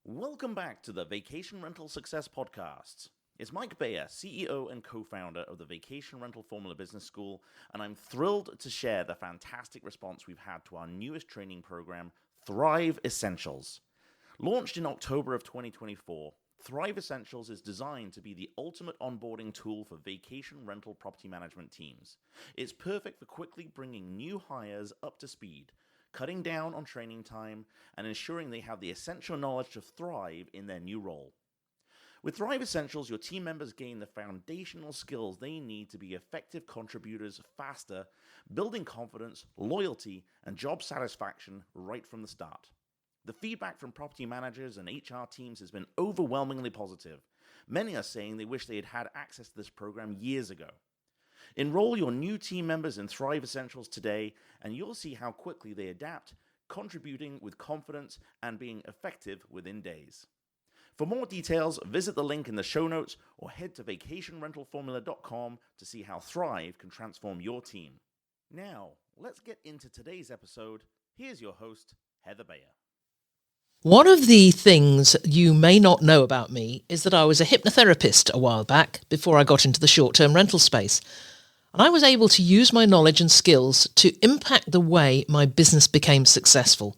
Welcome back to the Vacation Rental Success Podcast. It's Mike Bayer, CEO and co-founder of the Vacation Rental Formula Business School, and I'm thrilled to share the fantastic response we've had to our newest training program, Thrive Essentials. Launched in October of 2024, Thrive Essentials is designed to be the ultimate onboarding tool for vacation rental property management teams. It's perfect for quickly bringing new hires up to speed, cutting down on training time, and ensuring they have the essential knowledge to thrive in their new role. With Thrive Essentials, your team members gain the foundational skills they need to be effective contributors faster, building confidence, loyalty, and job satisfaction right from the start. The feedback from property managers and HR teams has been overwhelmingly positive. Many are saying they wish they had had access to this program years ago. Enroll your new team members in Thrive Essentials today, and you'll see how quickly they adapt, contributing with confidence and being effective within days. For more details, visit the link in the show notes or head to vacationrentalformula.com to see how Thrive can transform your team. Now, let's get into today's episode. Here's your host, Heather Bayer. One of the things you may not know about me is that I was a hypnotherapist a while back before I got into the short-term rental space. And I was able to use my knowledge and skills to impact the way my business became successful.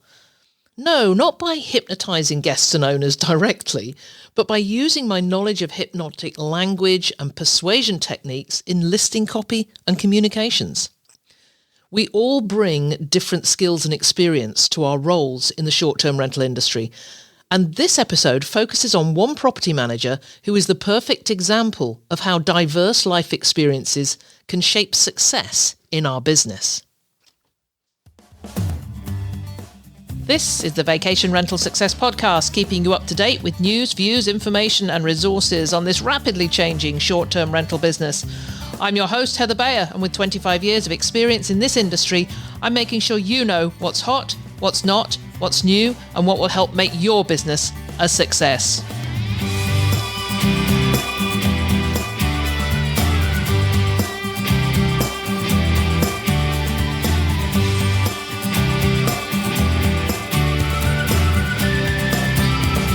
No, not by hypnotizing guests and owners directly, but by using my knowledge of hypnotic language and persuasion techniques in listing copy and communications. We all bring different skills and experience to our roles in the short-term rental industry. And this episode focuses on one property manager who is the perfect example of how diverse life experiences can shape success in our business. This is the Vacation Rental Success Podcast, keeping you up to date with news, views, information and resources on this rapidly changing short-term rental business. I'm your host, Heather Bayer, and with 25 years of experience in this industry, I'm making sure you know what's hot, what's not, what's new, and what will help make your business a success.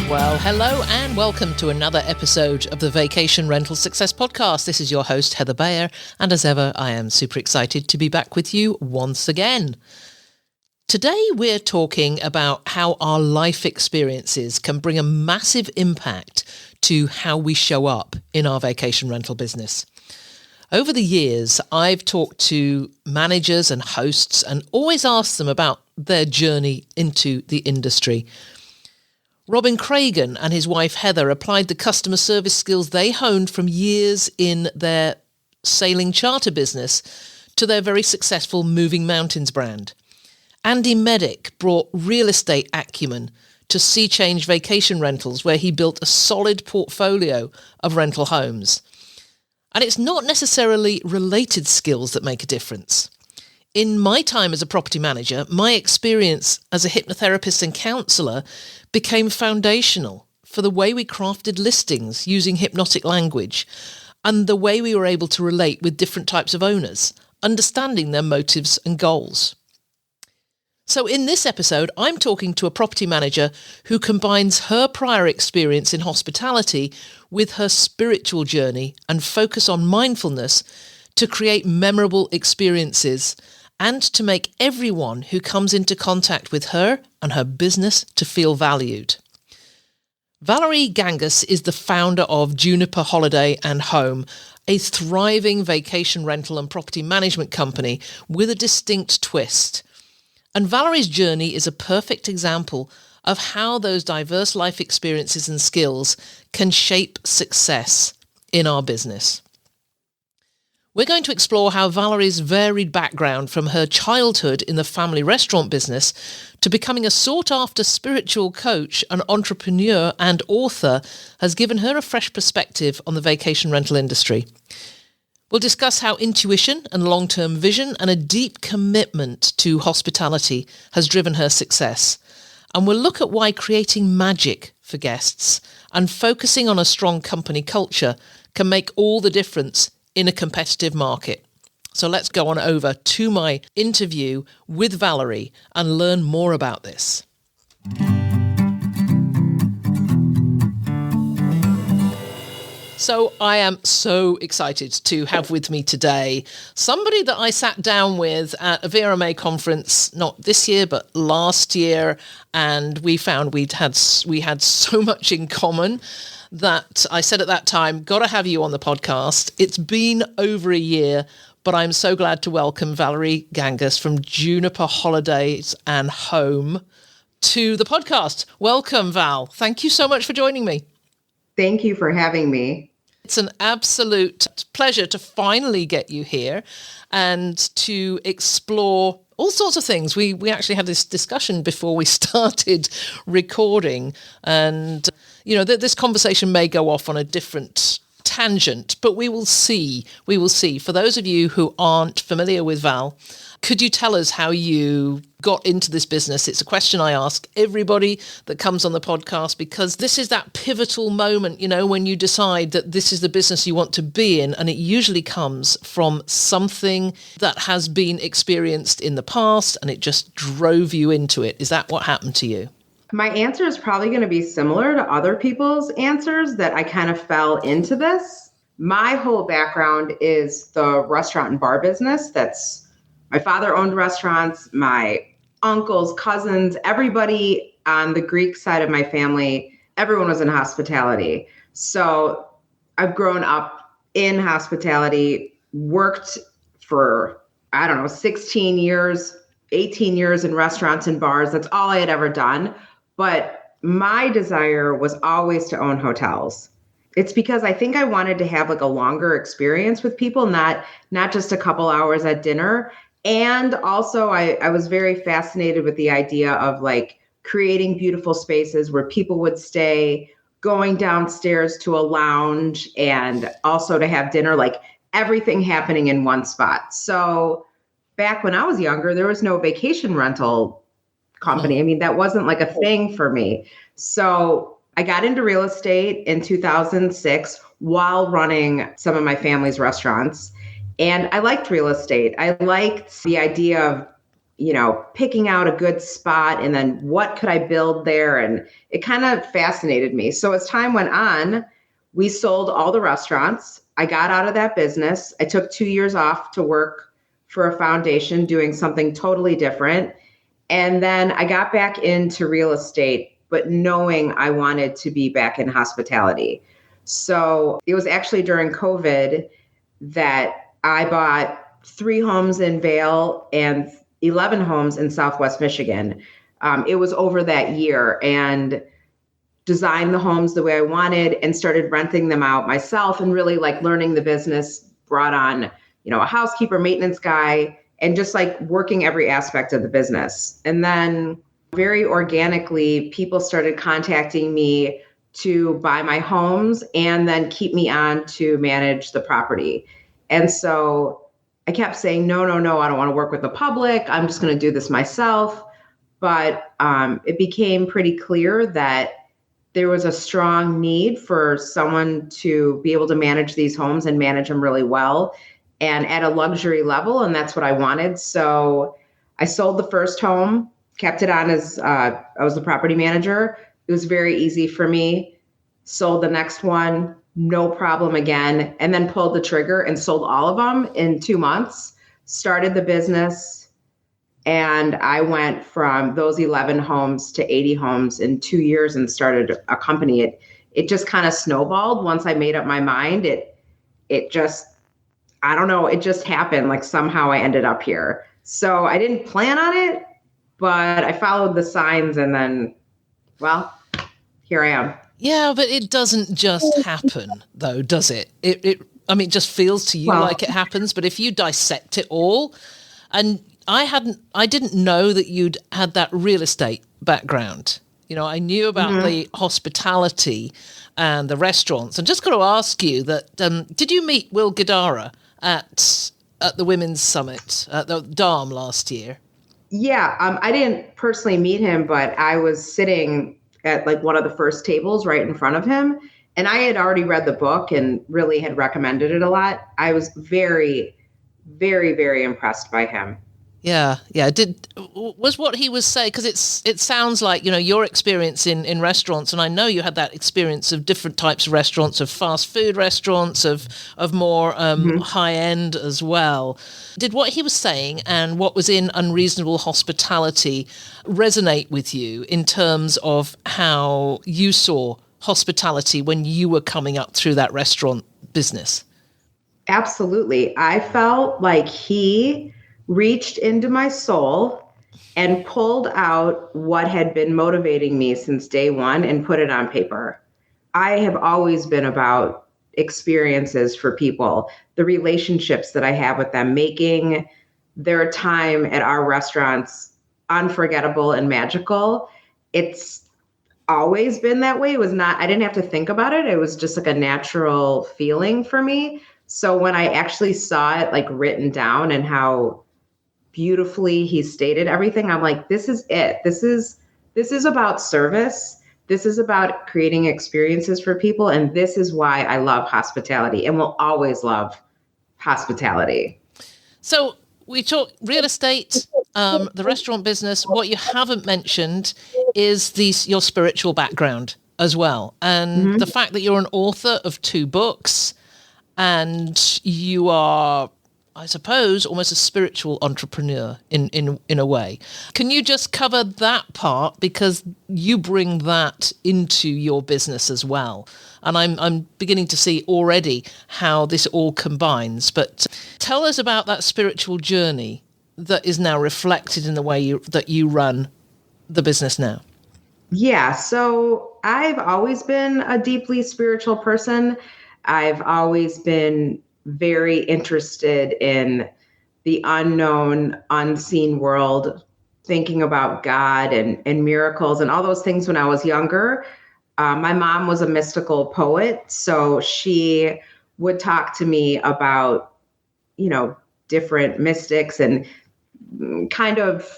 Well, hello and welcome to another episode of the Vacation Rental Success Podcast. This is your host, Heather Bayer, and as ever, I am super excited to be back with you once again. Today, we're talking about how our life experiences can bring a massive impact to how we show up in our vacation rental business. Over the years, I've talked to managers and hosts and always asked them about their journey into the industry. Robin Cragen and his wife Heather applied the customer service skills they honed from years in their sailing charter business to their very successful Moving Mountains brand. Andy Medic brought real estate acumen to Sea Change Vacation Rentals, where he built a solid portfolio of rental homes. And it's not necessarily related skills that make a difference. In my time as a property manager, my experience as a hypnotherapist and counsellor became foundational for the way we crafted listings using hypnotic language and the way we were able to relate with different types of owners, understanding their motives and goals. So in this episode, I'm talking to a property manager who combines her prior experience in hospitality with her spiritual journey and focus on mindfulness to create memorable experiences and to make everyone who comes into contact with her and her business to feel valued. Valerie Gangas is the founder of Juniper Holiday Home, a thriving vacation rental and property management company with a distinct twist. And Valerie's journey is a perfect example of how those diverse life experiences and skills can shape success in our business. We're going to explore how Valerie's varied background from her childhood in the family restaurant business to becoming a sought-after spiritual coach, an entrepreneur and author has given her a fresh perspective on the vacation rental industry. We'll discuss how intuition and long-term vision and a deep commitment to hospitality has driven her success. And we'll look at why creating magic for guests and focusing on a strong company culture can make all the difference in a competitive market. So let's go on over to my interview with Valerie and learn more about this. So I am so excited to have with me today somebody that I sat down with at a VRMA conference, not this year, but last year. And we found we had so much in common that I said at that time, got to have you on the podcast. It's been over a year, but I'm so glad to welcome Valerie Gangas from Juniper Holidays and Home to the podcast. Welcome, Val. Thank you so much for joining me. Thank you for having me. It's an absolute pleasure to finally get you here and to explore all sorts of things. We actually had this discussion before we started recording, and this conversation may go off on a different tangent, but we will see. We will see. For those of you who aren't familiar with Val, could you tell us how you got into this business? It's a question I ask everybody that comes on the podcast, because this is that pivotal moment, when you decide that this is the business you want to be in. And it usually comes from something that has been experienced in the past and it just drove you into it. Is that what happened to you? My answer is probably going to be similar to other people's answers, that I kind of fell into this. My whole background is the restaurant and bar business. My father owned restaurants, my uncles, cousins, everybody on the Greek side of my family, everyone was in hospitality. So I've grown up in hospitality, worked for, 16 years, 18 years in restaurants and bars. That's all I had ever done. But my desire was always to own hotels. It's because I think I wanted to have like a longer experience with people, not just a couple hours at dinner. And also I was very fascinated with the idea of like creating beautiful spaces where people would stay, going downstairs to a lounge, and also to have dinner, like everything happening in one spot. So back when I was younger, there was no vacation rental company. I mean, that wasn't like a thing for me. So I got into real estate in 2006 while running some of my family's restaurants. And I liked real estate. I liked the idea of, picking out a good spot and then what could I build there? And it kind of fascinated me. So as time went on, we sold all the restaurants. I got out of that business. I took 2 years off to work for a foundation doing something totally different. And then I got back into real estate, but knowing I wanted to be back in hospitality. So it was actually during COVID that I bought 3 homes in Vail and 11 homes in Southwest Michigan. It was over that year, and designed the homes the way I wanted and started renting them out myself and really like learning the business, brought on, a housekeeper, maintenance guy, and just like working every aspect of the business. And then very organically, people started contacting me to buy my homes and then keep me on to manage the property. And so I kept saying, no, I don't want to work with the public. I'm just going to do this myself. But it became pretty clear that there was a strong need for someone to be able to manage these homes and manage them really well and at a luxury level. And that's what I wanted. So I sold the first home, kept it on as I was the property manager. It was very easy for me. Sold the next one, no problem again, and then pulled the trigger and sold all of them in 2 months, started the business. And I went from those 11 homes to 80 homes in 2 years and started a company. It just kind of snowballed once I made up my mind. It just, I don't know, it just happened. Like somehow I ended up here. So I didn't plan on it, but I followed the signs, and then, well, here I am. Yeah, but it doesn't just happen, though, does it? It just feels to you like it happens. But if you dissect it all, and I didn't know that you'd had that real estate background. I knew about the hospitality and the restaurants. And just got to ask you that, did you meet Will Gadara at the Women's Summit at the Dom last year? Yeah, I didn't personally meet him, but I was sitting at like one of the first tables right in front of him. And I had already read the book and really had recommended it a lot. I was very, very, very impressed by him. Yeah, yeah. Was what he was saying, because it sounds like, your experience in restaurants, and I know you had that experience of different types of restaurants, of fast food restaurants, of more high end as well. Did what he was saying and what was in Unreasonable Hospitality resonate with you in terms of how you saw hospitality when you were coming up through that restaurant business? Absolutely. I felt like he reached into my soul and pulled out what had been motivating me since day one and put it on paper. I have always been about experiences for people, the relationships that I have with them, making their time at our restaurants unforgettable and magical. It's always been that way. I didn't have to think about it. It was just like a natural feeling for me. So when I actually saw it like written down and how beautifully he stated everything, I'm like, this is it. This is about service. This is about creating experiences for people. And this is why I love hospitality and will always love hospitality. So we talk real estate, the restaurant business. What you haven't mentioned is your spiritual background as well. And the fact that you're an author of 2 books and you are, I suppose, almost a spiritual entrepreneur in a way. Can you just cover that part, because you bring that into your business as well? And I'm beginning to see already how this all combines. But tell us about that spiritual journey that is now reflected in the way that you run the business now. Yeah, so I've always been a deeply spiritual person. I've always been very interested in the unknown, unseen world, thinking about God and miracles and all those things when I was younger. My mom was a mystical poet, so she would talk to me about, different mystics and kind of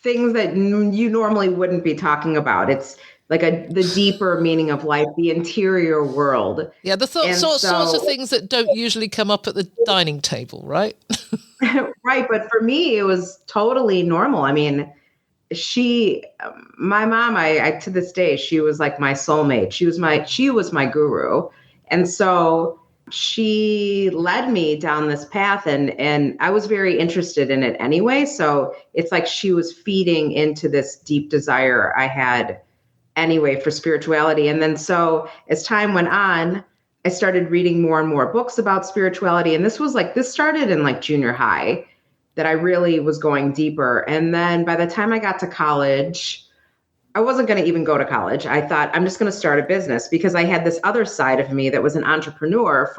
things that you normally wouldn't be talking about. It's like the deeper meaning of life, the interior world. Yeah, the sorts of things that don't usually come up at the dining table, right? Right. But for me, it was totally normal. I mean, my mom, I to this day, she was like my soulmate. She was my guru. And so she led me down this path, and I was very interested in it anyway. So it's like she was feeding into this deep desire I had anyway for spirituality. And then so as time went on, I started reading more and more books about spirituality. And this started in like junior high, that I really was going deeper. And then by the time I got to college, I wasn't going to even go to college. I thought, I'm just going to start a business, because I had this other side of me that was an entrepreneur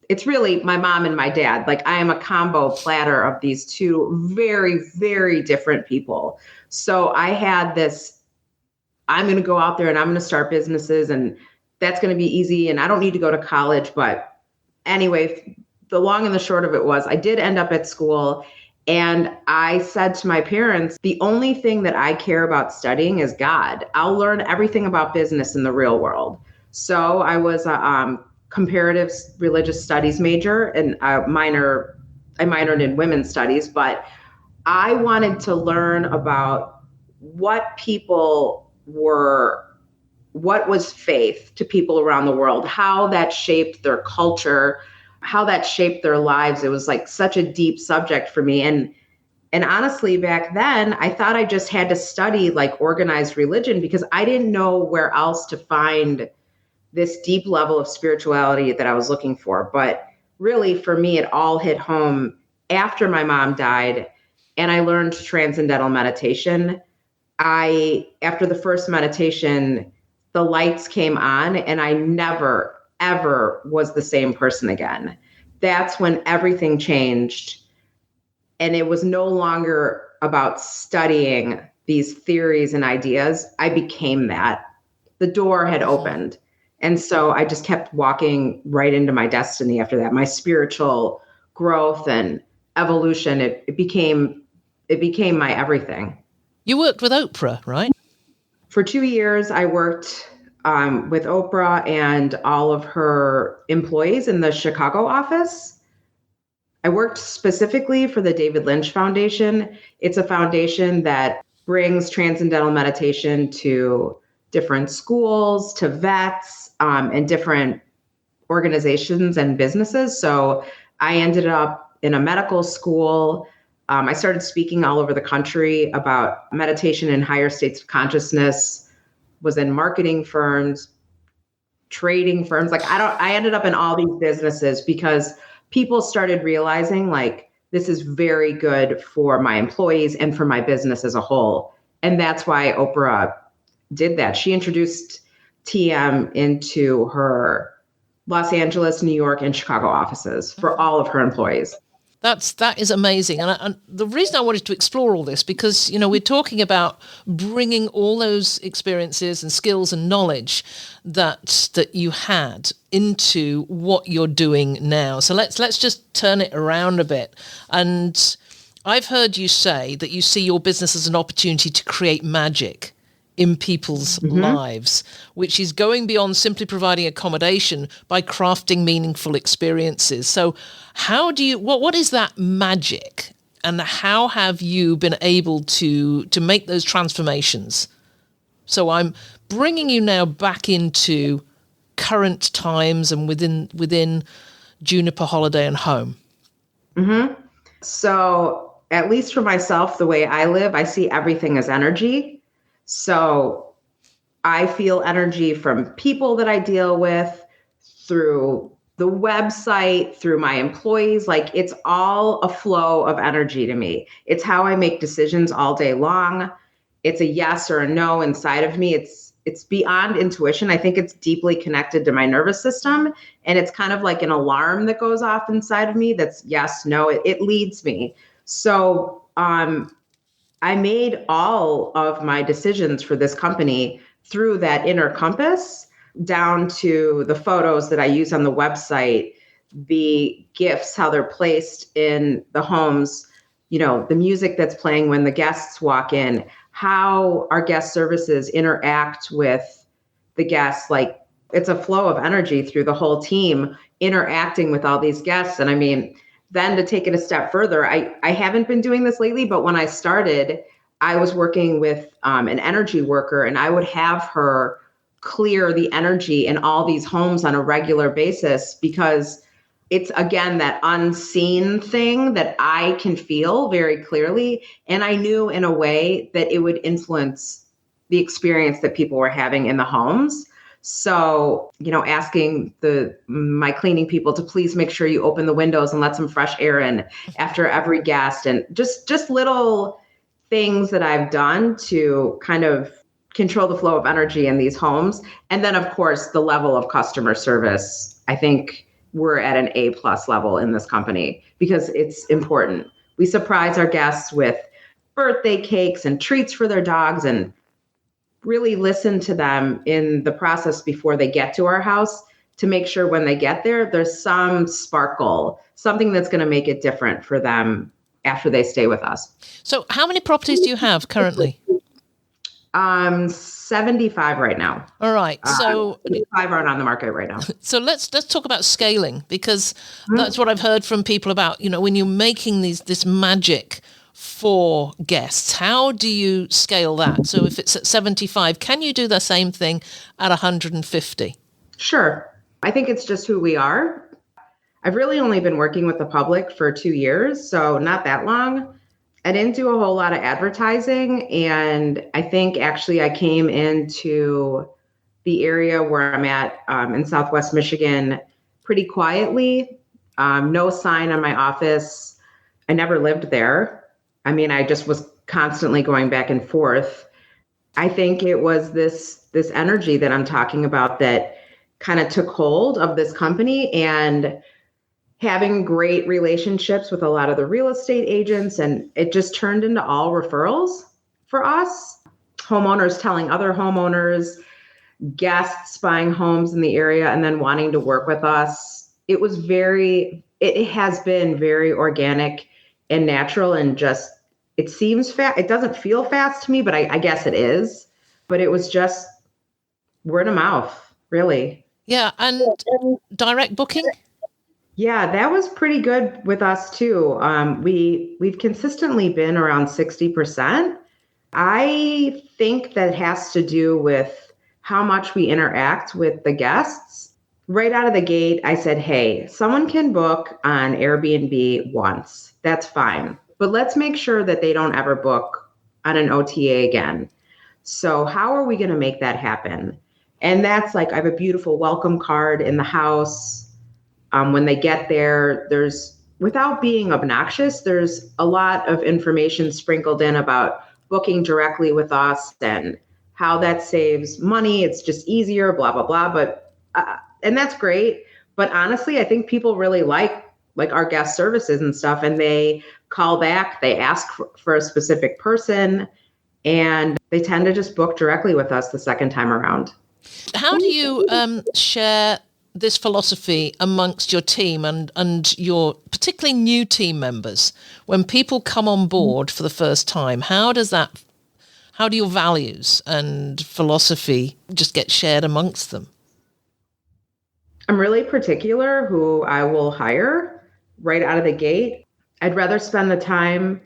it's really my mom and my dad. Like, I am a combo platter of these 2 very, very different people. So I had this, I'm going to go out there and I'm going to start businesses, and that's going to be easy. And I don't need to go to college. But anyway, the long and the short of it was, I did end up at school, and I said to my parents, the only thing that I care about studying is God. I'll learn everything about business in the real world. So I was a comparative religious studies major, and I minored in women's studies, but I wanted to learn about what was faith to people around the world, how that shaped their culture, how that shaped their lives. It was like such a deep subject for me. And honestly, back then, I thought I just had to study like organized religion, because I didn't know where else to find this deep level of spirituality that I was looking for. But really, for me, it all hit home after my mom died and I learned transcendental meditation. After the first meditation, the lights came on and I never, ever was the same person again. That's when everything changed. And it was no longer about studying these theories and ideas. I became that. The door had opened. And so I just kept walking right into my destiny after that. My spiritual growth and evolution, it became my everything. You worked with Oprah, right? For 2 years, I worked with Oprah and all of her employees in the Chicago office. I I worked specifically for the David Lynch Foundation. It's a foundation that brings transcendental meditation to different schools, to vets, and different organizations and businesses. So I ended up in a medical school. I started speaking all over the country about meditation in higher states of consciousness, was in marketing firms, trading firms. I ended up in all these businesses because people started realizing like, this is very good for my employees and for my business as a whole. And that's why Oprah did that. She introduced TM into her Los Angeles, New York, and Chicago offices for all of her employees. That is amazing. And the reason I wanted to explore all this, because, we're talking about bringing all those experiences and skills and knowledge that you had into what you're doing now. So let's just turn it around a bit. And I've heard you say that you see your business as an opportunity to create magic in people's lives, which is going beyond simply providing accommodation by crafting meaningful experiences. So what is that magic, and how have you been able to make those transformations? So I'm bringing you now back into current times and within Juniper Holiday and Home. Mm-hmm. So at least for myself, the way I live, I see everything as energy. So I feel energy from people that I deal with, through the website, through my employees. Like, it's all a flow of energy to me. It's how I make decisions all day long. It's a yes or a no inside of me. It's beyond intuition. I think it's deeply connected to my nervous system. And it's kind of like an alarm that goes off inside of me that's yes, no, it leads me. So I made all of my decisions for this company through that inner compass, down to the photos that I use on the website, the gifts, how they're placed in the homes, the music that's playing when the guests walk in, how our guest services interact with the guests. Like, it's a flow of energy through the whole team interacting with all these guests. And I mean, then to take it a step further, I haven't been doing this lately, but when I started, I was working with an energy worker, and I would have her clear the energy in all these homes on a regular basis, because it's, again, that unseen thing that I can feel very clearly. And I knew in a way that it would influence the experience that people were having in the homes. So, asking my cleaning people to please make sure you open the windows and let some fresh air in after every guest, and just little things that I've done to kind of control the flow of energy in these homes. And then, of course, the level of customer service. I think we're at an A+ level in this company because it's important. We surprise our guests with birthday cakes and treats for their dogs, and really listen to them in the process before they get to our house to make sure when they get there, there's some sparkle, something that's going to make it different for them after they stay with us. So how many properties do you have currently? 75 right now. All right. So 5 aren't on the market right now. So let's talk about scaling, because that's what I've heard from people about, when you're making this magic for guests, how do you scale that? So if it's at 75, can you do the same thing at 150? Sure. I think it's just who we are. I've really only been working with the public for 2 years, so not that long. I didn't do a whole lot of advertising, and I think actually I came into the area where I'm at in Southwest Michigan pretty quietly. No sign on my office. I never lived there. I mean, I just was constantly going back and forth. I think it was this energy that I'm talking about that kind of took hold of this company, and having great relationships with a lot of the real estate agents. And it just turned into all referrals for us. Homeowners telling other homeowners, guests buying homes in the area and then wanting to work with us. It has been very organic and natural, and just, it seems fast. It doesn't feel fast to me, but I guess it is. But it was just word of mouth, really. Yeah. And direct booking? Yeah, that was pretty good with us too. We've consistently been around 60%. I think that has to do with how much we interact with the guests. Right out of the gate, I said, hey, someone can book on Airbnb once. That's fine. But let's make sure that they don't ever book on an OTA again. So how are we going to make that happen? And that's like, I have a beautiful welcome card in the house. When they get there, without being obnoxious, there's a lot of information sprinkled in about booking directly with us and how that saves money. It's just easier, blah, blah, blah. But, and that's great. But honestly, I think people really like our guest services and stuff, and they call back, they ask for a specific person, and they tend to just book directly with us the second time around. How do you share this philosophy amongst your team and your particularly new team members? When people come on board for the first time, how do your values and philosophy just get shared amongst them? I'm really particular who I will hire right out of the gate. I'd rather spend the time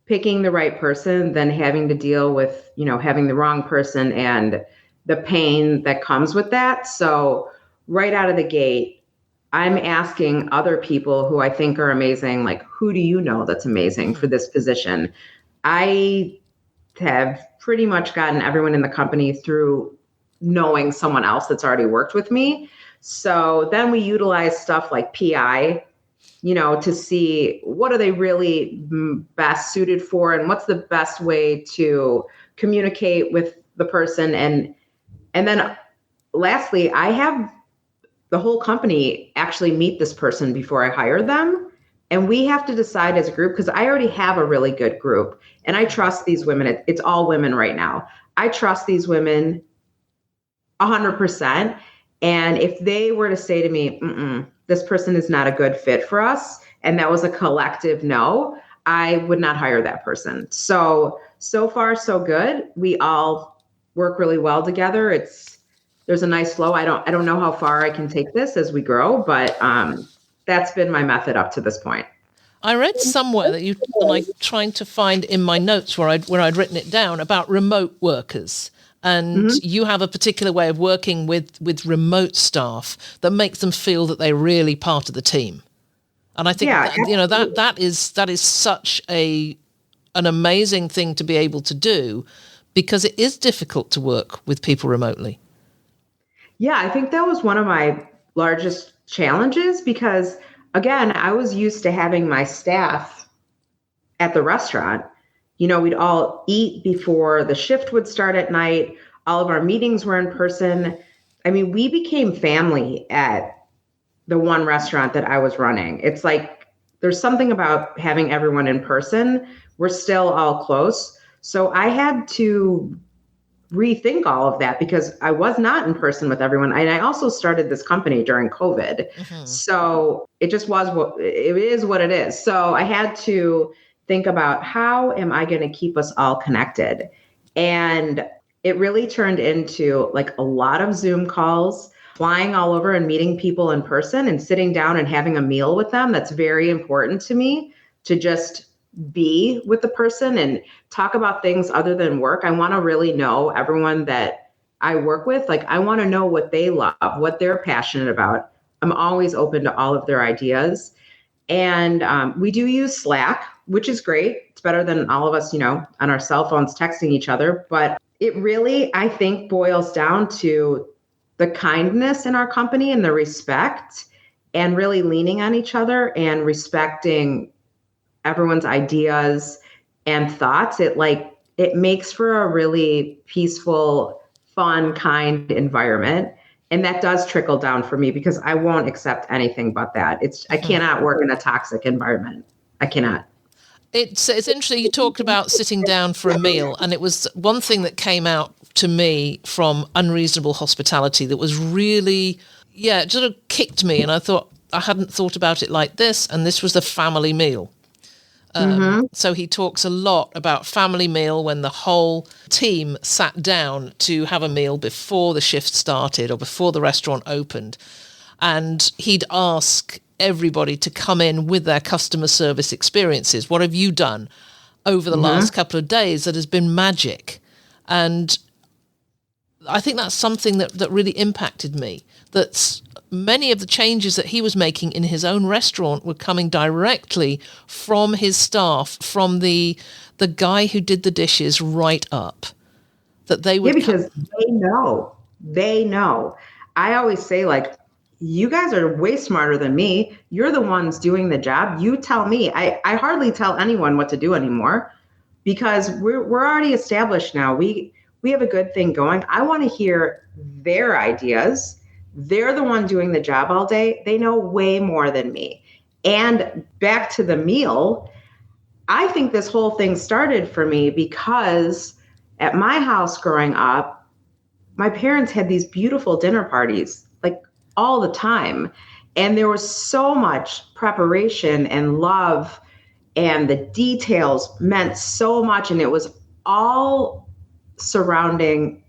picking the right person than having to deal with, having the wrong person and the pain that comes with that. So right out of the gate, I'm asking other people who I think are amazing, like, who do you know that's amazing for this position? I have pretty much gotten everyone in the company through knowing someone else that's already worked with me. So then we utilize stuff like PI, to see what are they really best suited for and what's the best way to communicate with the person. And then lastly, I have the whole company actually meet this person before I hire them. And we have to decide as a group, because I already have a really good group and I trust these women. It's all women right now. I trust these women 100%. And if they were to say to me, this person is not a good fit for us, and that was a collective no, I would not hire that person. So far, so good. We all work really well together. There's a nice flow. I don't know how far I can take this as we grow, but that's been my method up to this point. I read somewhere that and I'm trying to find in my notes where I'd written it down about remote workers. And you have a particular way of working with remote staff that makes them feel that they're really part of the team. And I think that is such an amazing thing to be able to do, because it is difficult to work with people remotely. Yeah, I think that was one of my largest challenges because, again, I was used to having my staff at the restaurant. We'd all eat before the shift would start at night. All of our meetings were in person. I mean, we became family at the one restaurant that I was running. It's like there's something about having everyone in person. We're still all close. So I had to rethink all of that because I was not in person with everyone. And I also started this company during COVID. So it just it is what it is. So I had to think about how am I going to keep us all connected? And it really turned into like a lot of Zoom calls, flying all over and meeting people in person and sitting down and having a meal with them. That's very important to me, to just be with the person and talk about things other than work. I want to really know everyone that I work with. Like, I want to know what they love, what they're passionate about. I'm always open to all of their ideas. And we do use Slack, which is great. It's better than all of us, on our cell phones texting each other. But it really, I think, boils down to the kindness in our company and the respect, and really leaning on each other and respecting everyone's ideas and thoughts. It makes for a really peaceful, fun, kind environment. And that does trickle down for me because I won't accept anything but that. I cannot work in a toxic environment. I cannot. It's interesting. You talked about sitting down for a meal, and it was one thing that came out to me from Unreasonable Hospitality that was really, it sort of kicked me. And I thought, I hadn't thought about it like this. And this was the family meal. So he talks a lot about family meal when the whole team sat down to have a meal before the shift started or before the restaurant opened. And he'd ask everybody to come in with their customer service experiences. What have you done over the last couple of days that has been magic? And I think that's something that really impacted me. That's many of the changes that he was making in his own restaurant were coming directly from his staff, from the guy who did the dishes right up. That they would because they know. I always say, like, you guys are way smarter than me. You're the ones doing the job. You tell me. I hardly tell anyone what to do anymore because we're already established now. We have a good thing going. I want to hear their ideas. They're the one doing the job all day. They know way more than me. And back to the meal, I think this whole thing started for me because at my house growing up, my parents had these beautiful dinner parties, like all the time. And there was so much preparation and love, and the details meant so much. And it was all surrounding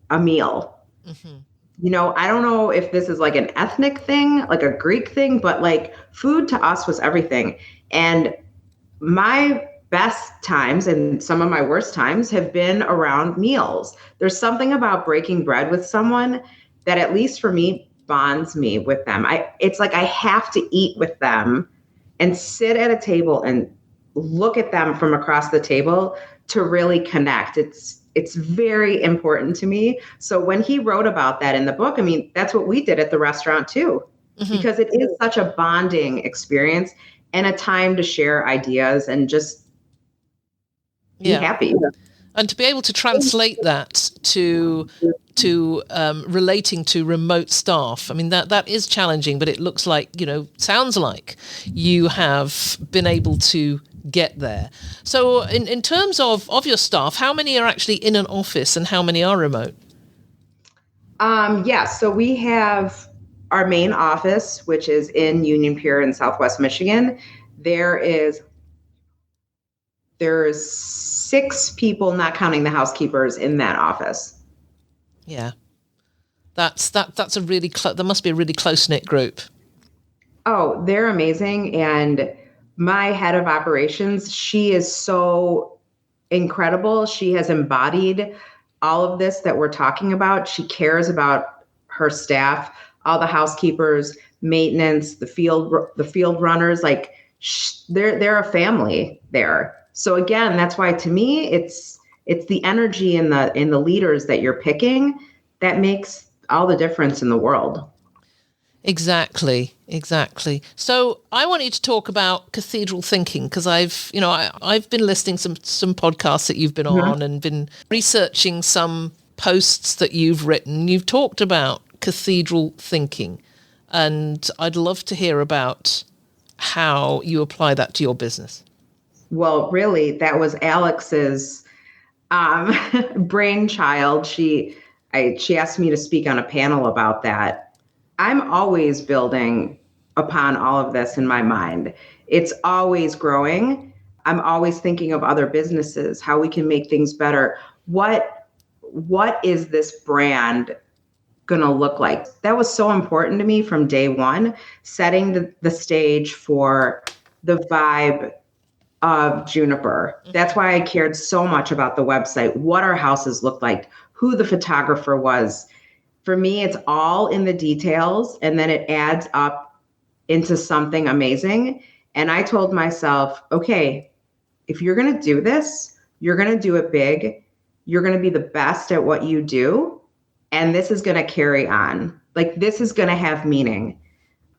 a meal. Mm-hmm. You know, I don't know if this is like an ethnic thing, like a Greek thing, but like food to us was everything. And my best times and some of my worst times have been around meals. There's something about breaking bread with someone that, at least for me, bonds me with them. It's like I have to eat with them and sit at a table and look at them from across the table to really connect. It's very important to me. So when he wrote about that in the book, I mean, that's what we did at the restaurant too, because it is such a bonding experience and a time to share ideas and just be happy. And to be able to translate that to relating to remote staff, I mean, that is challenging, but it looks like, sounds like you have been able to get there. So in terms of your staff, how many are actually in an office and how many are remote? So we have our main office, which is in Union Pier in Southwest Michigan. There's 6 people, not counting the housekeepers, in that office. Yeah, that's a really there must be a really close-knit group. Oh, they're amazing. And my head of operations, she is so incredible. She has embodied all of this that we're talking about. She cares about her staff, all the housekeepers, maintenance, the field runners. Like they're a family there. So again, that's why to me it's the energy in the leaders that you're picking that makes all the difference in the world. Exactly. So I want you to talk about cathedral thinking, because I've been listening to some podcasts that you've been on and been researching some posts that you've written. You've talked about cathedral thinking, and I'd love to hear about how you apply that to your business. Well, really, that was Alex's brainchild. She asked me to speak on a panel about that. I'm always building upon all of this in my mind. It's always growing. I'm always thinking of other businesses, how we can make things better. What is this brand going to look like? That was so important to me from day one, setting the stage for the vibe of Juniper. That's why I cared so much about the website, what our houses looked like, who the photographer was. For me, it's all in the details, and then it adds up into something amazing. And I told myself, okay, if you're going to do this, you're going to do it big. You're going to be the best at what you do. And this is going to carry on. Like, this is going to have meaning.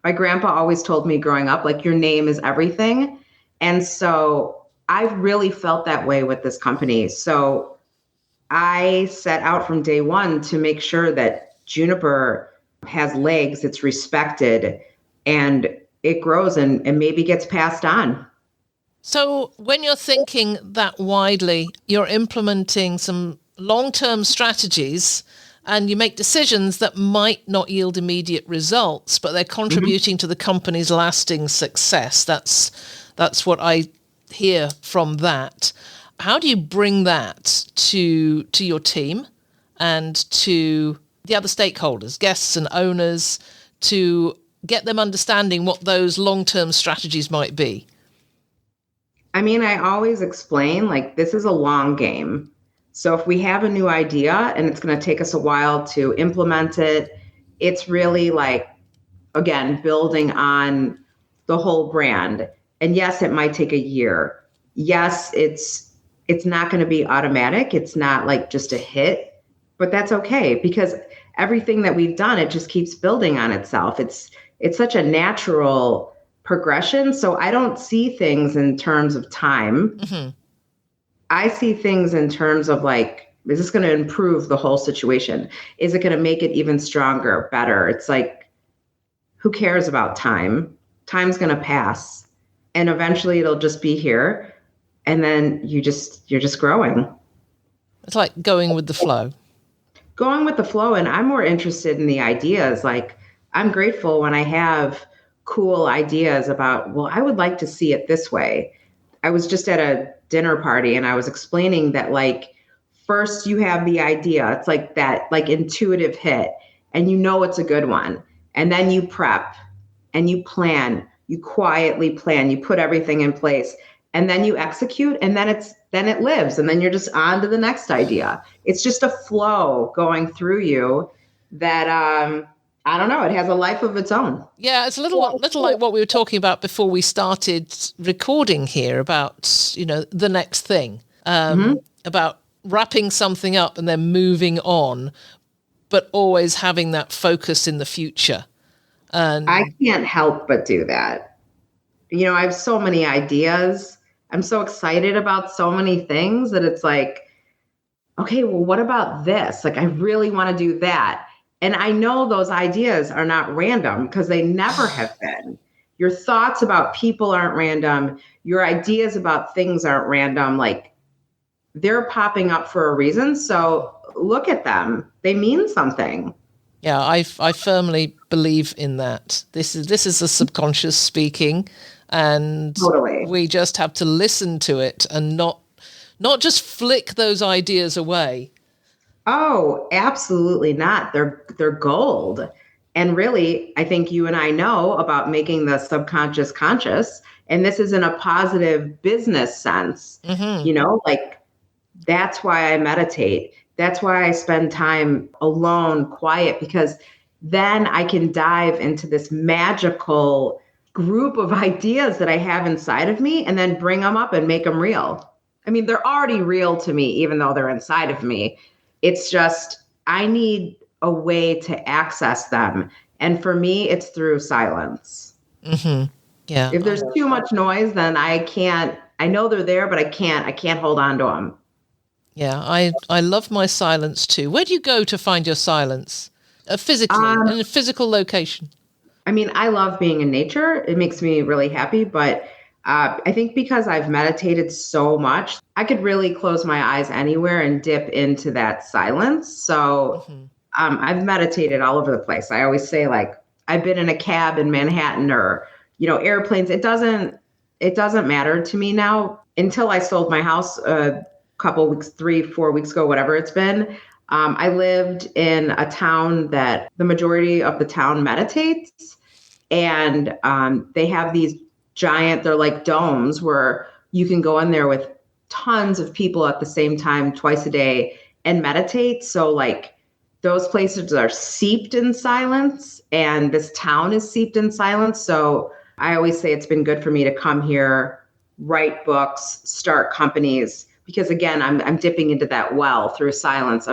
My grandpa always told me growing up, like, your name is everything. And so I've really felt that way with this company. So I set out from day one to make sure that Juniper has legs, it's respected, and it grows and maybe gets passed on. So when you're thinking that widely, you're implementing some long-term strategies and you make decisions that might not yield immediate results, but they're contributing to the company's lasting success. That's what I hear from that. How do you bring that to your team and to the other stakeholders, guests and owners, to get them understanding what those long-term strategies might be? I mean, I always explain, like, this is a long game. So if we have a new idea and it's going to take us a while to implement it, it's really like, again, building on the whole brand. And yes, it might take a year. Yes, it's not going to be automatic. It's not like just a hit, but that's okay, because everything that we've done, it just keeps building on itself. It's such a natural progression. So I don't see things in terms of time. Mm-hmm. I see things in terms of like, is this going to improve the whole situation? Is it going to make it even stronger, better? It's like, who cares about time? Time's going to pass, and eventually it'll just be here. And then you're just growing. It's like going with the flow. Going with the flow. And I'm more interested in the ideas. Like, I'm grateful when I have cool ideas about, well, I would like to see it this way. I was just at a dinner party and I was explaining that, like, first you have the idea. It's like that, like, intuitive hit, and you know it's a good one. And then you prep and you plan, you quietly plan, you put everything in place, and then you execute, and then it lives, and then you're just on to the next idea. It's just a flow going through you that, I don't know, it has a life of its own. Yeah, it's a little like what we were talking about before we started recording here about, the next thing, about wrapping something up and then moving on, but always having that focus in the future. And I can't help but do that. I have so many ideas. I'm so excited about so many things that it's like, okay, well, what about this? Like, I really want to do that. And I know those ideas are not random, because they never have been. Your thoughts about people aren't random. Your ideas about things aren't random. Like, they're popping up for a reason. So look at them. They mean something. Yeah, I firmly believe in that. This is the subconscious speaking, and totally. We just have to listen to it and not just flick those ideas away. Oh, absolutely not. They're gold. And really, I think you and I know about making the subconscious conscious. And this is in a positive business sense. Mm-hmm. Like, that's why I meditate. That's why I spend time alone, quiet, because then I can dive into this magical group of ideas that I have inside of me and then bring them up and make them real. I mean, they're already real to me, even though they're inside of me. It's just, I need a way to access them. And for me, it's through silence. Mm-hmm. Yeah. If there's too much noise, then I know they're there, but I can't hold on to them. Yeah, I love my silence too. Where do you go to find your silence? Physically, in a physical location? I mean, I love being in nature. It makes me really happy. But I think because I've meditated so much, I could really close my eyes anywhere and dip into that silence. So I've meditated all over the place. I always say, like, I've been in a cab in Manhattan or, airplanes. It doesn't matter to me now. Until I sold my house couple weeks, 3-4 weeks ago, whatever it's been. I lived in a town that the majority of the town meditates, and they have these giant, they're like domes where you can go in there with tons of people at the same time twice a day and meditate. So, like, those places are steeped in silence, and this town is steeped in silence. So I always say it's been good for me to come here, write books, start companies, because again, I'm dipping into that well through silence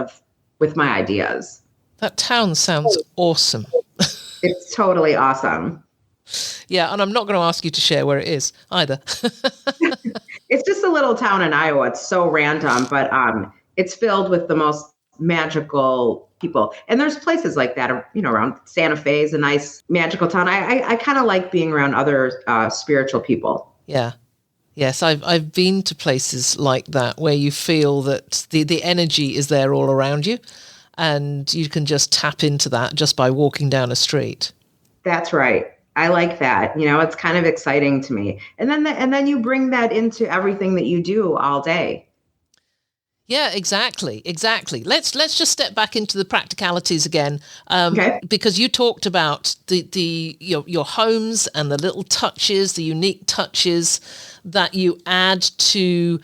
with my ideas. That town sounds awesome. It's totally awesome. Yeah, and I'm not going to ask you to share where it is either. It's just a little town in Iowa. It's so random, but it's filled with the most magical people. And there's places like that, around Santa Fe is a nice magical town. I kind of like being around other spiritual people. Yeah. Yes, I've been to places like that where you feel that the energy is there all around you, and you can just tap into that just by walking down a street. That's right. I like that. It's kind of exciting to me. And then you bring that into everything that you do all day. Yeah, exactly. Let's just step back into the practicalities again, Okay. because you talked about your homes and the little touches, the unique touches that you add to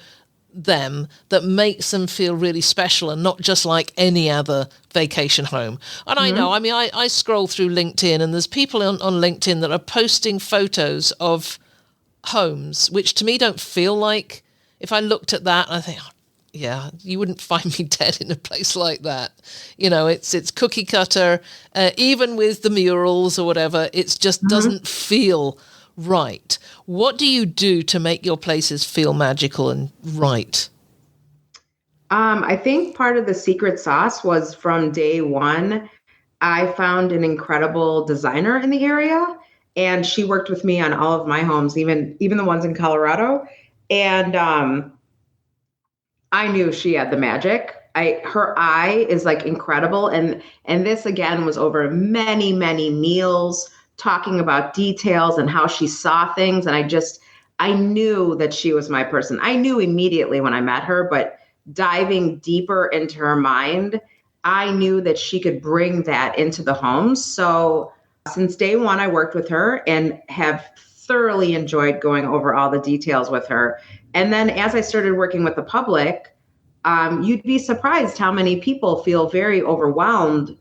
them that makes them feel really special and not just like any other vacation home. And I know, I mean, I scroll through LinkedIn and there's people on LinkedIn that are posting photos of homes, which to me don't feel like, if I looked at that, I think, oh, yeah, you wouldn't find me dead in a place like that. It's cookie cutter, even with the murals or whatever, it just doesn't feel right. What do you do to make your places feel magical and right? I think part of the secret sauce was from day one. I found an incredible designer in the area, and she worked with me on all of my homes, even the ones in Colorado. And I knew she had the magic. Her eye is like incredible, and this again was over many meals, talking about details and how she saw things, and I knew that she was my person. I knew immediately when I met her, but diving deeper into her mind, I knew that she could bring that into the homes. So since day one, I worked with her and have thoroughly enjoyed going over all the details with her. And then as I started working with the public, you'd be surprised how many people feel very overwhelmed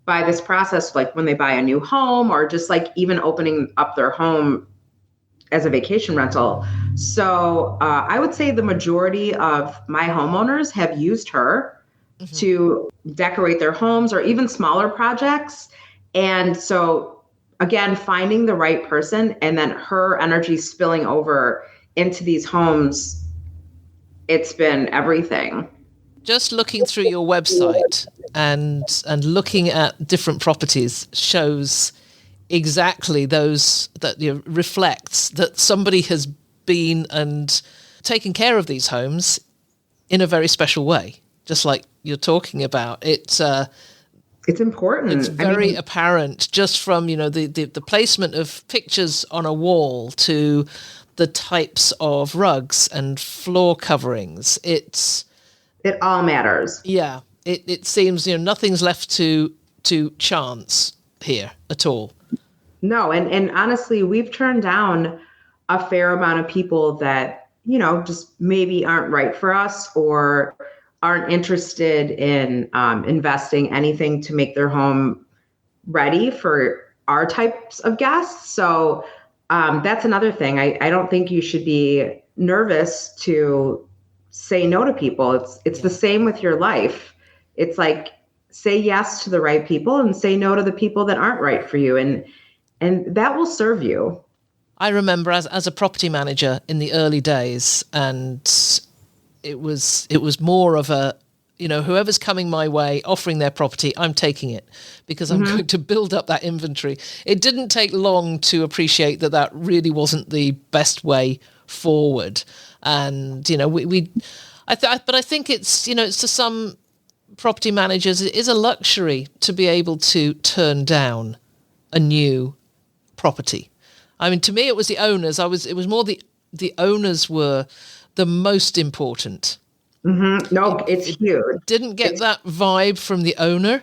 by this process, like when they buy a new home or just like even opening up their home as a vacation rental. So I would say the majority of my homeowners have used her to decorate their homes or even smaller projects. And so again, finding the right person and then her energy spilling over into these homes, it's been everything. Just looking through your website and looking at different properties shows exactly those that reflects that somebody has been and taken care of these homes in a very special way, just like you're talking about. It's important. It's very apparent just from the placement of pictures on a wall to the types of rugs and floor coverings. It all matters. Yeah, it seems nothing's left to chance here at all. No, and honestly, we've turned down a fair amount of people that, just maybe aren't right for us or aren't interested in investing anything to make their home ready for our types of guests. So that's another thing. I don't think you should be nervous to say no to people. It's the same with your life. It's like, say yes to the right people and say no to the people that aren't right for you. And that will serve you. I remember as a property manager in the early days, and it was more of a, whoever's coming my way offering their property, I'm taking it because I'm going to build up that inventory. It didn't take long to appreciate that really wasn't the best way forward. And, but I think it's, it's to some property managers, it is a luxury to be able to turn down a new property. I mean, to me, it was the owners. It was more the owners were the most important. No, it's huge. Didn't get that vibe from the owner.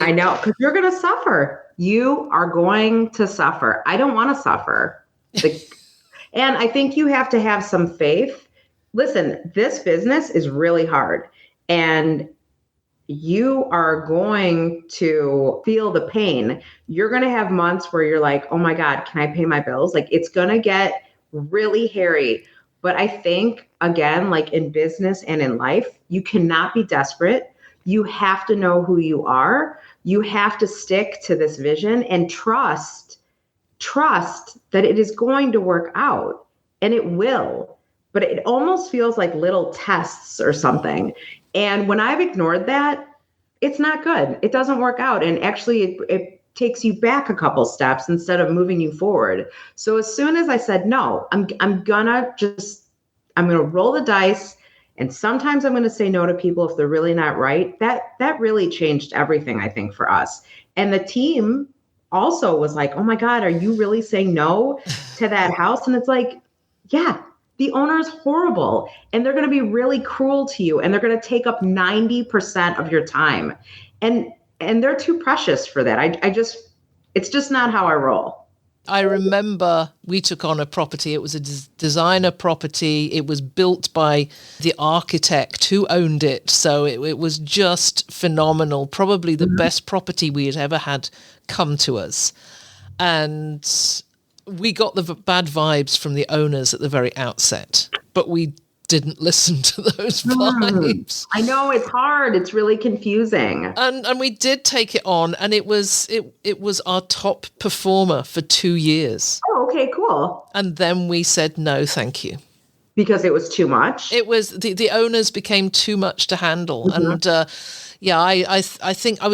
I know, because you're going to suffer. You are going to suffer. I don't want to suffer. And I think you have to have some faith. Listen, this business is really hard. And you are going to feel the pain. You're going to have months where you're like, oh my God, can I pay my bills? Like, it's going to get really hairy. But I think, again, like in business and in life, you cannot be desperate. You have to know who you are. You have to stick to this vision and trust that it is going to work out, and it will. But it almost feels like little tests or something. And when I've ignored that, it's not good. It doesn't work out. And actually, it takes you back a couple steps instead of moving you forward. So as soon as I said, no, I'm gonna roll the dice. And sometimes I'm going to say no to people if they're really not right. That really changed everything, I think, for us. And the team also was like, oh my God, are you really saying no to that house? And it's like, yeah, the owner is horrible and they're going to be really cruel to you and they're going to take up 90% of your time. And they're too precious for that. It's just not how I roll. I remember we took on a property. It was a designer property. It was built by the architect who owned it. So it was just phenomenal. Probably the best property we had ever had come to us. And we got the bad vibes from the owners at the very outset, but we didn't listen to those vibes. I know, it's hard. It's really confusing. And we did take it on, and it was our top performer for 2 years. Oh, okay, cool. And then we said no, thank you. Because it was too much? It was the owners became too much to handle. And I think I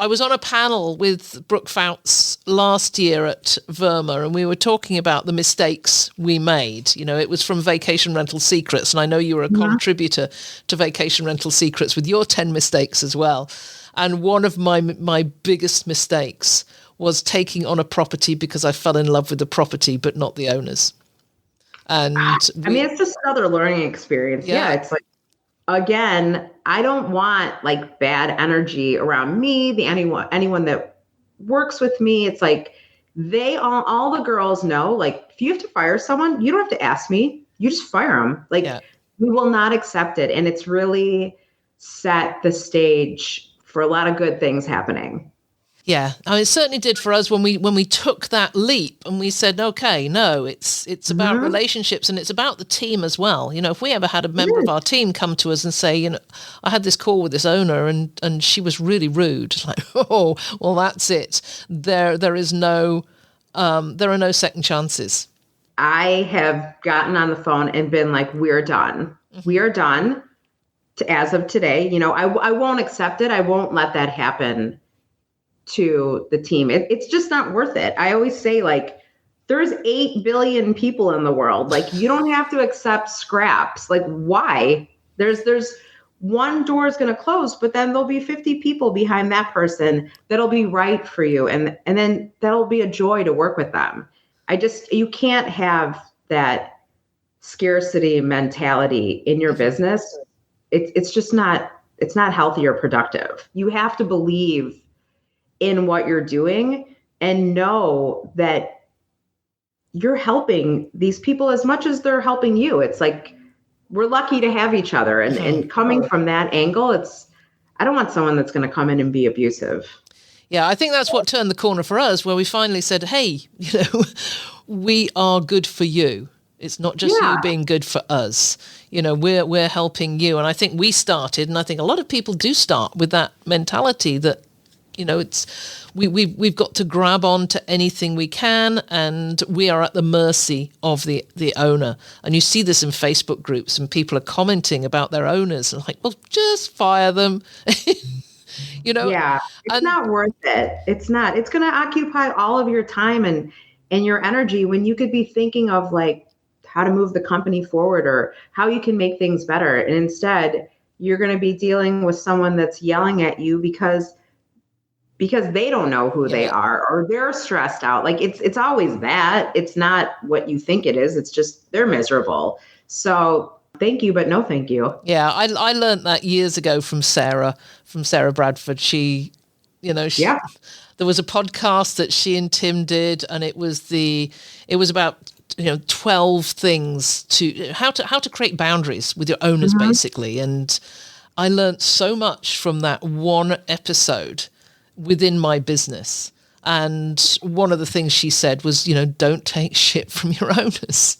was on a panel with Brooke Fouts last year at Verma, and we were talking about the mistakes we made. You know, it was from Vacation Rental Secrets, and I know you were a contributor to Vacation Rental Secrets with your 10 mistakes as well. And one of my biggest mistakes was taking on a property because I fell in love with the property, but not the owners. And it's just another learning experience. Yeah, it's like, again, I don't want like bad energy around me, anyone that works with me. It's like all the girls know, like, if you have to fire someone, you don't have to ask me. You just fire them. Like, we will not accept it. And it's really set the stage for a lot of good things happening. Yeah, I mean, it certainly did for us when we took that leap and we said, okay, no, it's about relationships and it's about the team as well. You know, if we ever had a member of our team come to us and say, you know, I had this call with this owner and she was really rude. It's like, oh, well, that's it. There are no second chances. I have gotten on the phone and been like, we're done. We are done as of today. You know, I won't accept it. I won't let that happen to the team. It's just not worth it. I always say, like, there's 8 billion people in the world. Like, you don't have to accept scraps. Like, why? There's one door is going to close, but then there'll be 50 people behind that person that'll be right for you. And then that'll be a joy to work with them. You can't have that scarcity mentality in your business. It's just not healthy or productive. You have to believe in what you're doing and know that you're helping these people as much as they're helping you. It's like, we're lucky to have each other. And coming from that angle, I don't want someone that's going to come in and be abusive. Yeah, I think that's what turned the corner for us, where we finally said, hey, you know, we are good for you. It's not just you being good for us. You know, we're helping you. And I think we started, and I think a lot of people do start with that mentality that, you know, we've got to grab on to anything we can, and we are at the mercy of the owner. And you see this in Facebook groups, and people are commenting about their owners, and like, well, just fire them. You know, it's not worth it. It's not. It's going to occupy all of your time and your energy when you could be thinking of, like, how to move the company forward or how you can make things better. And instead, you're going to be dealing with someone that's yelling at you because they don't know who they are, or they're stressed out. Like, it's always that. It's not what you think it is. It's just they're miserable. So thank you, but no thank you. Yeah, I learned that years ago from Sarah Bradford. There was a podcast that she and Tim did, and it was about 12 things to how to create boundaries with your owners, basically. And I learned so much from that one episode within my business. And one of the things she said was, don't take shit from your owners.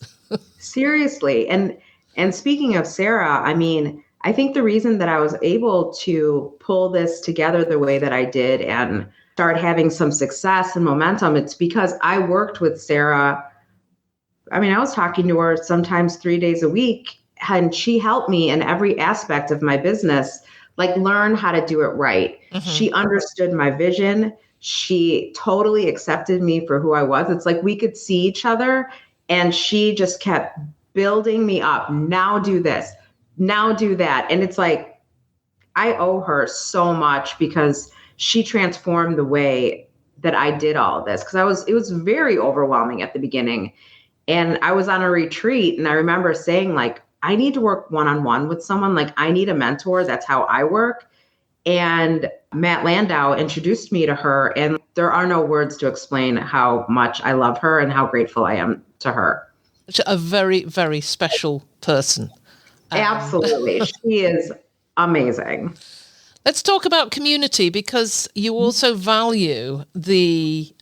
Seriously. And speaking of Sarah, I mean, I think the reason that I was able to pull this together the way that I did and start having some success and momentum, it's because I worked with Sarah. I mean, I was talking to her sometimes 3 days a week, and she helped me in every aspect of my business, like learn how to do it right. Mm-hmm. She understood my vision. She totally accepted me for who I was. It's like we could see each other, and she just kept building me up. Now do this, now do that. And it's like, I owe her so much because she transformed the way that I did all of this. Because it was very overwhelming at the beginning. And I was on a retreat and I remember saying like, I need to work one-on-one with someone. Like I need a mentor. That's how I work. And Matt Landau introduced me to her, and there are no words to explain how much I love her and how grateful I am to her. A very, very special person. Absolutely. She is amazing. Let's talk about community, because you also value the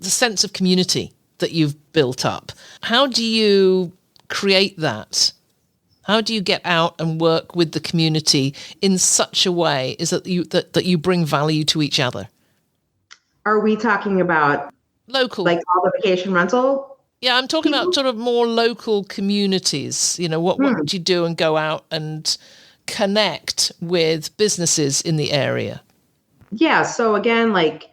sense of community that you've built up. How do you create that? How do you get out and work with the community in such a way is that you bring value to each other? Are we talking about local, like all the vacation rental? Yeah, I'm talking about sort of more local communities. You know, what would you do and go out and connect with businesses in the area? Yeah. So again, like,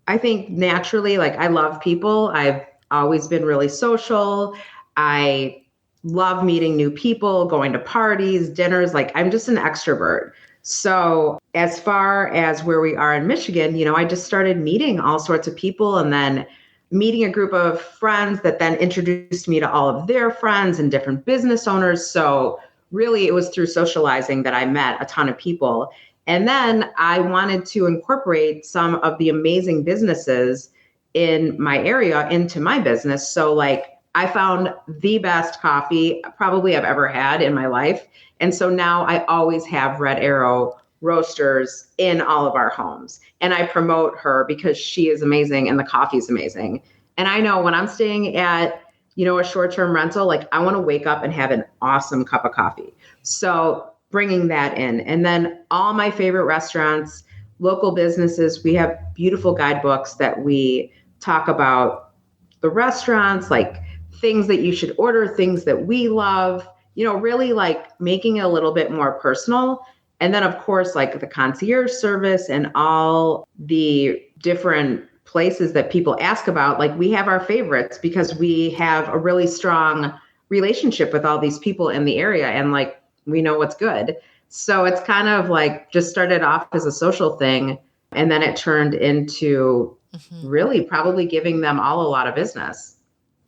I think naturally, like I love people. I've always been really social. I love meeting new people, going to parties, dinners. Like I'm just an extrovert. So as far as where we are in Michigan, you know, I just started meeting all sorts of people and then meeting a group of friends that then introduced me to all of their friends and different business owners. So really it was through socializing that I met a ton of people. And then I wanted to incorporate some of the amazing businesses in my area into my business. So like I found the best coffee probably I've ever had in my life. And so now I always have Red Arrow roasters in all of our homes. And I promote her because she is amazing and the coffee is amazing. And I know when I'm staying at, you know, a short-term rental, like I want to wake up and have an awesome cup of coffee. So bringing that in. And then all my favorite restaurants, local businesses, we have beautiful guidebooks that we talk about the restaurants, like things that you should order, things that we love, you know, really like making it a little bit more personal. And then of course, like the concierge service and all the different places that people ask about, like we have our favorites because we have a really strong relationship with all these people in the area and like we know what's good. So it's kind of like just started off as a social thing and then it turned into really probably giving them all a lot of business.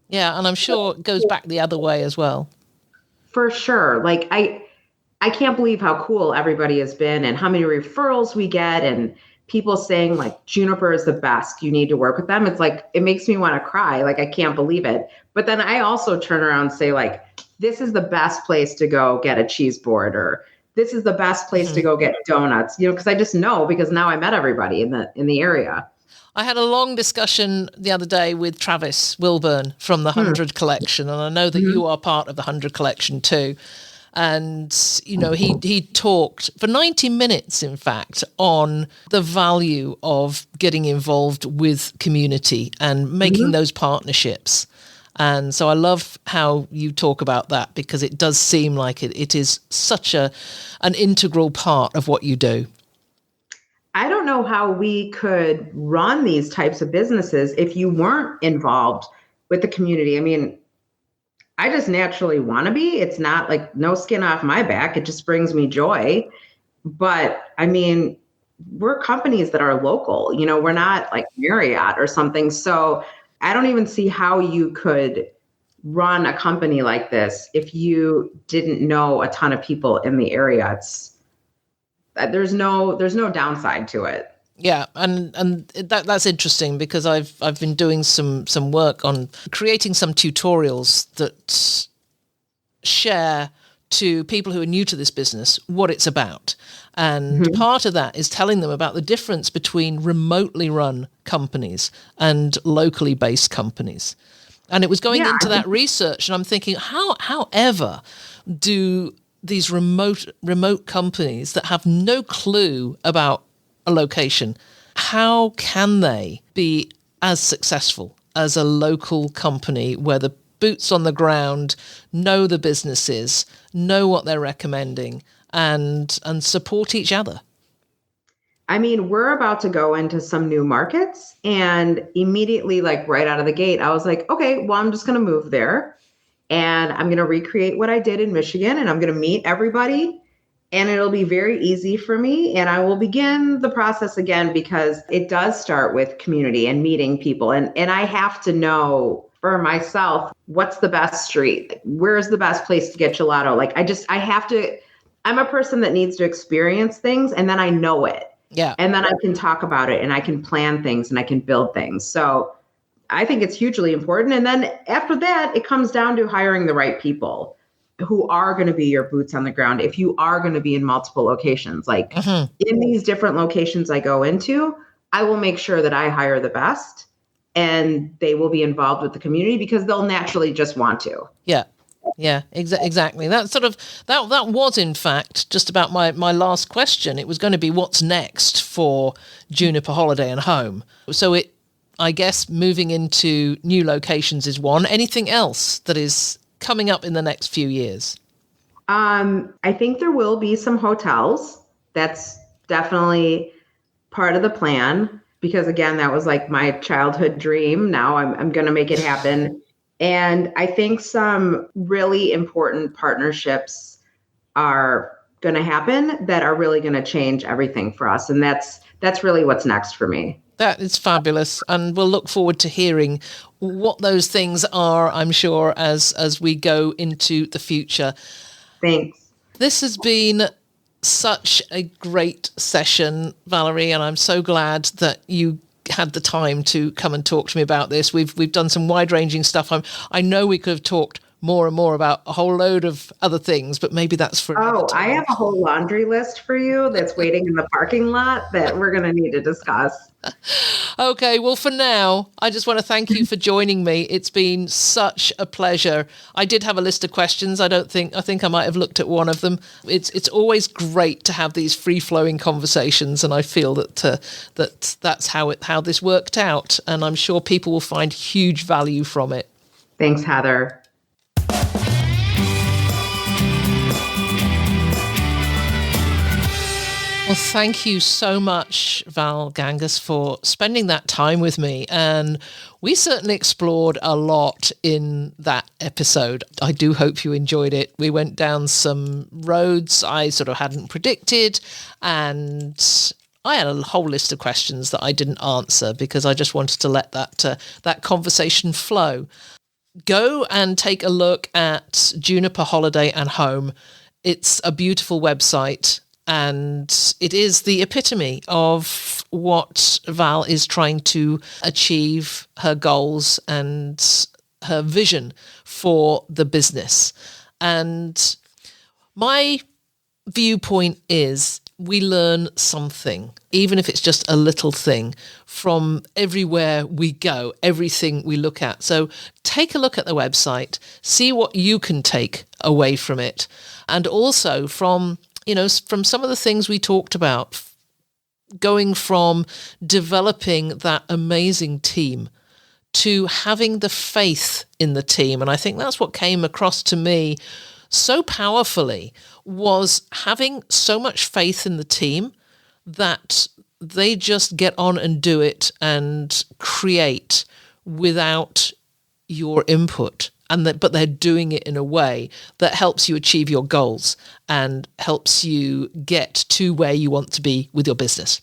Yeah, and I'm sure it goes back the other way as well. For sure. Like I can't believe how cool everybody has been and how many referrals we get and people saying like Juniper is the best. You need to work with them. It's like, it makes me want to cry. Like, I can't believe it. But then I also turn around and say like, this is the best place to go get a cheese board, or this is the best place to go get donuts, you know, because I just know because now I met everybody in the area. I had a long discussion the other day with Travis Wilburn from the 100 Collection, and I know that you are part of the 100 Collection too. And, you know, he talked for 90 minutes, in fact, on the value of getting involved with community and making those partnerships. And so I love how you talk about that because it does seem like it is such an integral part of what you do. I don't know how we could run these types of businesses if you weren't involved with the community. I mean, I just naturally want to be. It's not like no skin off my back. It just brings me joy. But I mean, we're companies that are local, you know, we're not like Marriott or something. So I don't even see how you could run a company like this if you didn't know a ton of people in the area. There's no downside to it. Yeah, and that's interesting because I've been doing some work on creating some tutorials that share to people who are new to this business what it's about. And part of that is telling them about the difference between remotely run companies and locally based companies. And it was going into that research and I'm thinking, however do these remote companies that have no clue about a location, how can they be as successful as a local company where the boots on the ground know the businesses, know what they're recommending, and support each other? I mean, we're about to go into some new markets and immediately, like right out of the gate, I was like, okay, well, I'm just going to move there. And I'm going to recreate what I did in Michigan and I'm going to meet everybody and it'll be very easy for me. And I will begin the process again because it does start with community and meeting people. And I have to know for myself, what's the best street? Where's the best place to get gelato? Like, I'm a person that needs to experience things and then I know it. Yeah. And then I can talk about it and I can plan things and I can build things. So I think it's hugely important. And then after that, it comes down to hiring the right people who are going to be your boots on the ground. If you are going to be in multiple locations, like in these different locations I go into, I will make sure that I hire the best and they will be involved with the community because they'll naturally just want to. Yeah. Yeah, exactly. That was in fact just about my last question. It was going to be what's next for Juniper Holiday and Home. So I guess moving into new locations is one. Anything else that is coming up in the next few years? I think there will be some hotels. That's definitely part of the plan because again, that was like my childhood dream. Now I'm going to make it happen. And I think some really important partnerships are going to happen that are really going to change everything for us. And that's really what's next for me. That is fabulous. And we'll look forward to hearing what those things are, I'm sure, as we go into the future. Thanks. This has been such a great session, Valerie, and I'm so glad that you had the time to come and talk to me about this. We've done some wide-ranging stuff. I know we could have talked more and more about a whole load of other things, but maybe that's for another time. I have a whole laundry list for you that's waiting in the parking lot that we're going to need to discuss. Okay, well, for now, I just want to thank you for joining me. It's been such a pleasure. I did have a list of questions. I think I might have looked at one of them. It's always great to have these free-flowing conversations, and I feel that's how this worked out, and I'm sure people will find huge value from it. Thanks, Heather. Well, thank you so much, Val Gangas, for spending that time with me. And we certainly explored a lot in that episode. I do hope you enjoyed it. We went down some roads I sort of hadn't predicted, and I had a whole list of questions that I didn't answer because I just wanted to let that conversation flow. Go and take a look at Juniper Holiday and Home. It's a beautiful website. And it is the epitome of what Val is trying to achieve, her goals and her vision for the business. And my viewpoint is we learn something, even if it's just a little thing, from everywhere we go, everything we look at. So take a look at the website, see what you can take away from it. And also from some of the things we talked about, going from developing that amazing team to having the faith in the team. And I think that's what came across to me so powerfully, was having so much faith in the team that they just get on and do it and create without your input. But they're doing it in a way that helps you achieve your goals and helps you get to where you want to be with your business.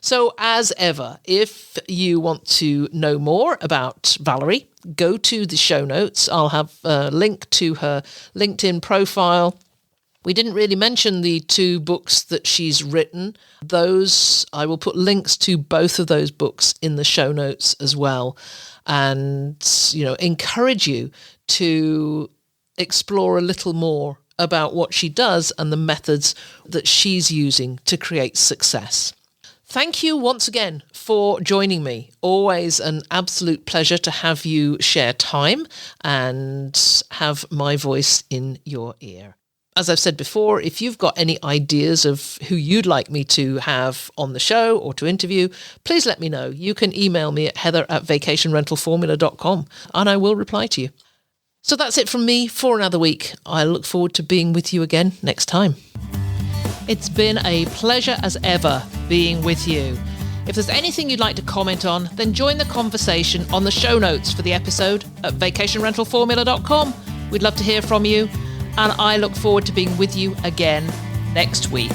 So as ever, if you want to know more about Valerie, go to the show notes. I'll have a link to her LinkedIn profile. We didn't really mention the 2 books that she's written. Those, I will put links to both of those books in the show notes as well. And, encourage you to explore a little more about what she does and the methods that she's using to create success. Thank you once again for joining me. Always an absolute pleasure to have you share time and have my voice in your ear. As I've said before, if you've got any ideas of who you'd like me to have on the show or to interview, please let me know. You can email me at heather@vacationrentalformula.com and I will reply to you. So that's it from me for another week. I look forward to being with you again next time. It's been a pleasure as ever being with you. If there's anything you'd like to comment on, then join the conversation on the show notes for the episode at vacationrentalformula.com. We'd love to hear from you. And I look forward to being with you again next week.